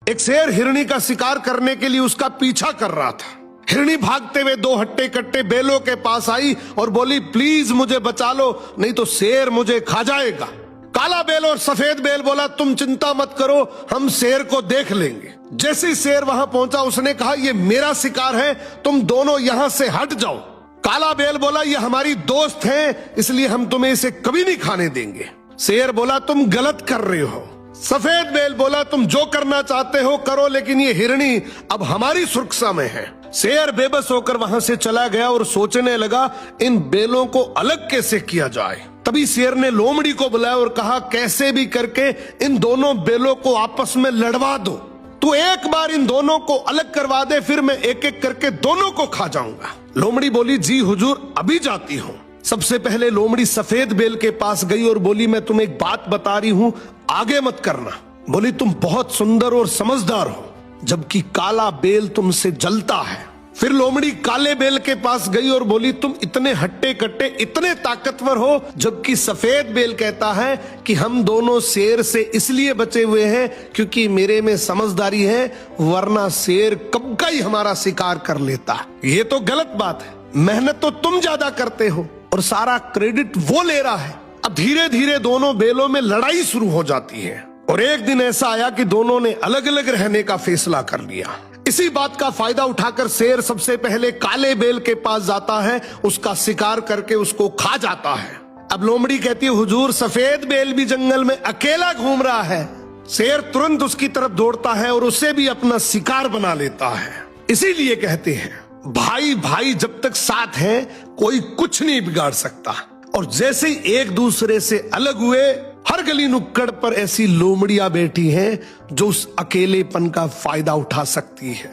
एक शेर हिरनी का शिकार करने के लिए उसका पीछा कर रहा था। हिरनी भागते हुए दो हट्टे कट्टे बेलों के पास आई और बोली, प्लीज मुझे बचा लो, नहीं तो शेर मुझे खा जाएगा। काला बेल और सफेद बेल बोला, तुम चिंता मत करो, हम शेर को देख लेंगे। जैसे शेर वहां पहुंचा उसने कहा, ये मेरा शिकार है, तुम दोनों यहां से हट जाओ। काला बेल बोला, ये हमारी दोस्त है, इसलिए हम तुम्हें इसे कभी नहीं खाने देंगे। शेर बोला, तुम गलत कर रहे हो। सफेद बेल बोला, तुम जो करना चाहते हो करो, लेकिन ये हिरनी अब हमारी सुरक्षा में है। शेर बेबस होकर वहां से चला गया और सोचने लगा, इन बेलों को अलग कैसे किया जाए। तभी शेर ने लोमड़ी को बुलाया और कहा, कैसे भी करके इन दोनों बेलों को आपस में लड़वा दो। तू एक बार इन दोनों को अलग करवा दे, फिर मैं एक एक करके दोनों को खा जाऊंगा। लोमड़ी बोली, जी हुजूर, अभी जाती हूँ। सबसे पहले लोमड़ी सफेद बेल के पास गई और बोली, मैं तुम्हें एक बात बता रही हूँ, आगे मत करना। बोली, तुम बहुत सुंदर और समझदार हो, जबकि काला बेल तुमसे जलता है। फिर लोमड़ी काले बेल के पास गई और बोली, तुम इतने हट्टे कट्टे, इतने ताकतवर हो, जबकि सफेद बेल कहता है कि हम दोनों शेर से इसलिए बचे हुए हैं क्योंकि मेरे में समझदारी है, वरना शेर कब का ही हमारा शिकार कर लेता। ये तो गलत बात है, मेहनत तो तुम ज्यादा करते हो और सारा क्रेडिट वो ले रहा है। अब धीरे धीरे दोनों बेलों में लड़ाई शुरू हो जाती है और एक दिन ऐसा आया कि दोनों ने अलग अलग रहने का फैसला कर लिया। इसी बात का फायदा उठाकर शेर सबसे पहले काले बेल के पास जाता है, उसका शिकार करके उसको खा जाता है। अब लोमड़ी कहती है, हुजूर, सफेद बेल भी जंगल में अकेला घूम रहा है। शेर तुरंत उसकी तरफ दौड़ता है और उसे भी अपना शिकार बना लेता है। इसीलिए कहते हैं, भाई भाई जब तक साथ हैं, कोई कुछ नहीं बिगाड़ सकता। और जैसे ही एक दूसरे से अलग हुए, हर गली नुक्कड़ पर ऐसी लोमड़ियां बैठी हैं जो उस अकेलेपन का फायदा उठा सकती है।